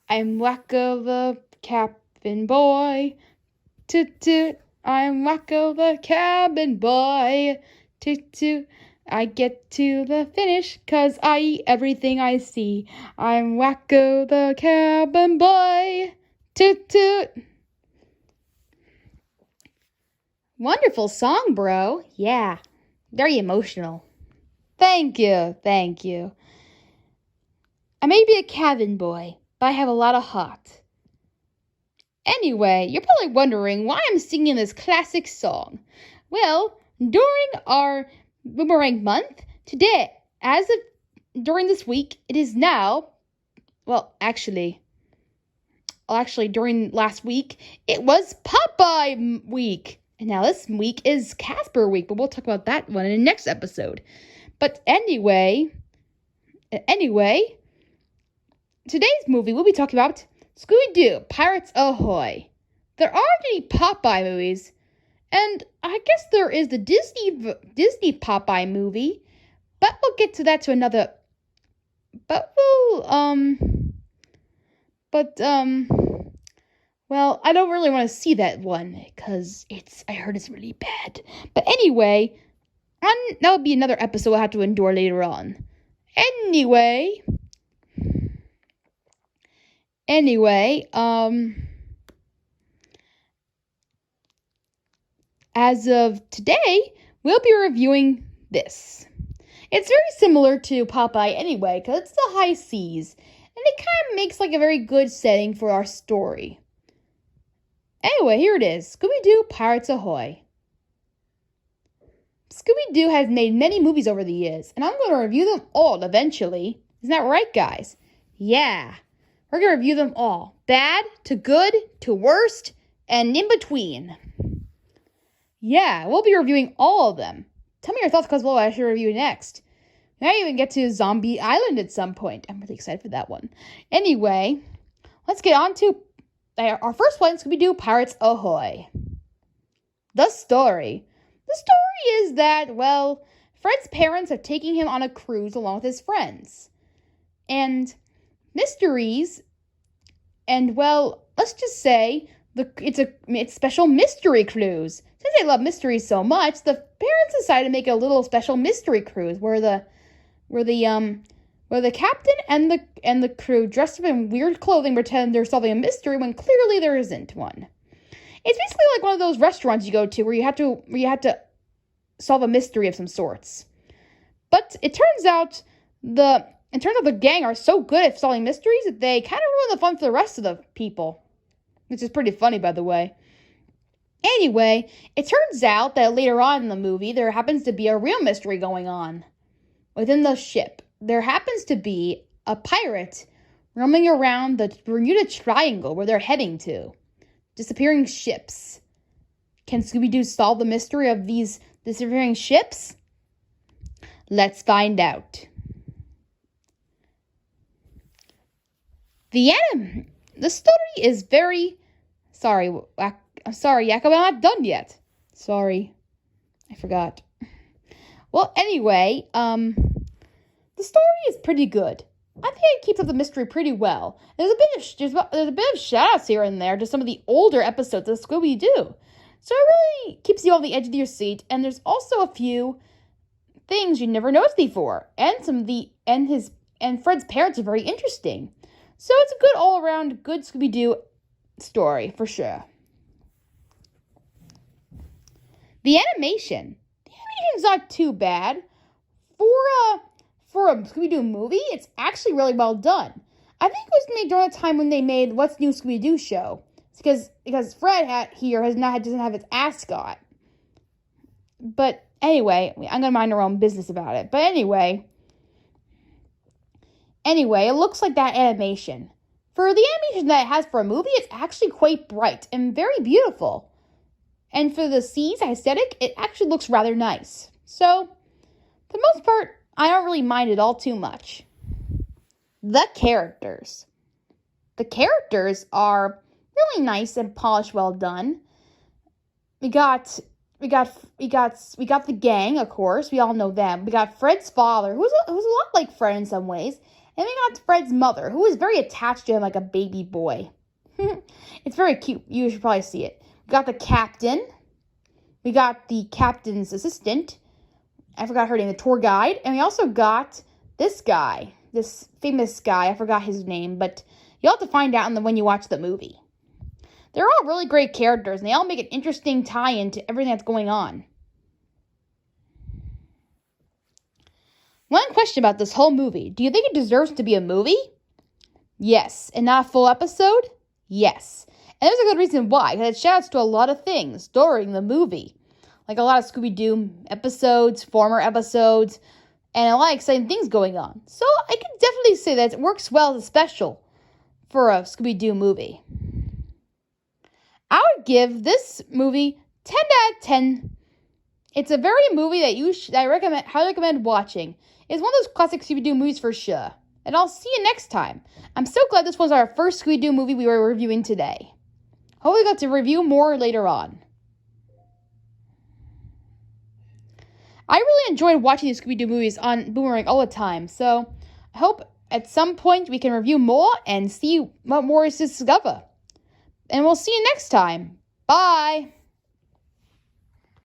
I'm Wacko the cabin boy. Toot toot. I'm Wacko the cabin boy. Toot toot. I get to the finish 'cause I eat everything I see. I'm Wacko the cabin boy. Toot toot. Wonderful song, bro. Yeah, very emotional. Thank you, thank you. I may be a cabin boy, but I have a lot of heart. Anyway, you're probably wondering why I'm singing this classic song. Well, during our Boomerang month, today, during this week, it is now, during last week, it was Popeye week. And now this week is Casper week, but we'll talk about that one in the next episode. But anyway, today's movie we'll be talking about Scooby Doo Pirates, ahoy! There aren't any Popeye movies, and I guess there is the Disney Popeye movie, but we'll get to that to another. Well, I don't really want to see that one because I heard it's really bad. But anyway, that would be another episode we'll have to endure later on. Anyway, as of today, we'll be reviewing this. It's very similar to Popeye anyway, because it's the high seas, and it kind of makes like a very good setting for our story. Anyway, here it is, Scooby Doo Pirates, ahoy! Scooby Doo has made many movies over the years, and I'm going to review them all eventually. Isn't that right, guys? Yeah. We're going to review them all. Bad to good to worst and in between. Yeah, we'll be reviewing all of them. Tell me your thoughts because what I should review next. We might even get to Zombie Island at some point. I'm really excited for that one. Anyway, let's get on to our first one, Scooby-Doo Pirates, ahoy! The story. The story is that, well, Fred's parents are taking him on a cruise along with his friends. And mysteries, and well, let's just say it's special mystery cruise. Since they love mysteries so much, the parents decided to make a little special mystery cruise where the captain and the crew dressed up in weird clothing pretend they're solving a mystery when clearly there isn't one. It's basically like one of those restaurants you go to where you have to solve a mystery of some sorts. But it turns out the gang are so good at solving mysteries that they kind of ruin the fun for the rest of the people. Which is pretty funny, by the way. Anyway, it turns out that later on in the movie, there happens to be a real mystery going on. Within the ship, there happens to be a pirate roaming around the Bermuda Triangle where they're heading to. Disappearing ships. Can Scooby-Doo solve the mystery of these disappearing ships? Let's find out. The story is very... I'm sorry, Yakko, I'm not done yet. Sorry. I forgot. Well, anyway, the story is pretty good. I think it keeps up the mystery pretty well. There's a bit of shout-outs here and there to some of the older episodes of Scooby-Doo. So it really keeps you on the edge of your seat, and there's also a few things you never noticed before. And Fred's parents are very interesting. So it's a good all-around good Scooby-Doo story, for sure. The animation's not too bad. For a Scooby-Doo movie, it's actually really well done. I think it was made during the time when they made What's New Scooby-Doo show. It's because Fred doesn't have its ascot. But anyway, I'm gonna mind our own business about it. But anyway, it looks like that animation. For the animation that it has for a movie, it's actually quite bright and very beautiful. And for the scenes aesthetic, it actually looks rather nice. So, for the most part, I don't really mind it all too much. The characters. The characters are really nice and polished, well done. We got the gang, of course. We all know them. We got Fred's father, who's a lot like Fred in some ways, And we got Fred's mother, who is very attached to him like a baby boy. It's very cute. You should probably see it. We got the captain. We got the captain's assistant. I forgot her name, the tour guide. And we also got this guy, this famous guy. I forgot his name, but you'll have to find out when you watch the movie. They're all really great characters, and they all make an interesting tie-in to everything that's going on. One question about this whole movie. Do you think it deserves to be a movie? Yes. And not a full episode? Yes. And there's a good reason why, because it shouts to a lot of things during the movie. Like a lot of Scooby Doo episodes, former episodes, and a lot of exciting things going on. So I can definitely say that it works well as a special for a Scooby Doo movie. I would give this movie 10 out of 10. It's a very movie that I highly recommend watching. It's one of those classic Scooby Doo movies for sure. And I'll see you next time. I'm so glad this was our first Scooby Doo movie we were reviewing today. Hopefully we got to review more later on. I really enjoyed watching these Scooby Doo movies on Boomerang all the time. So I hope at some point we can review more and see what more is to discover. And we'll see you next time. Bye!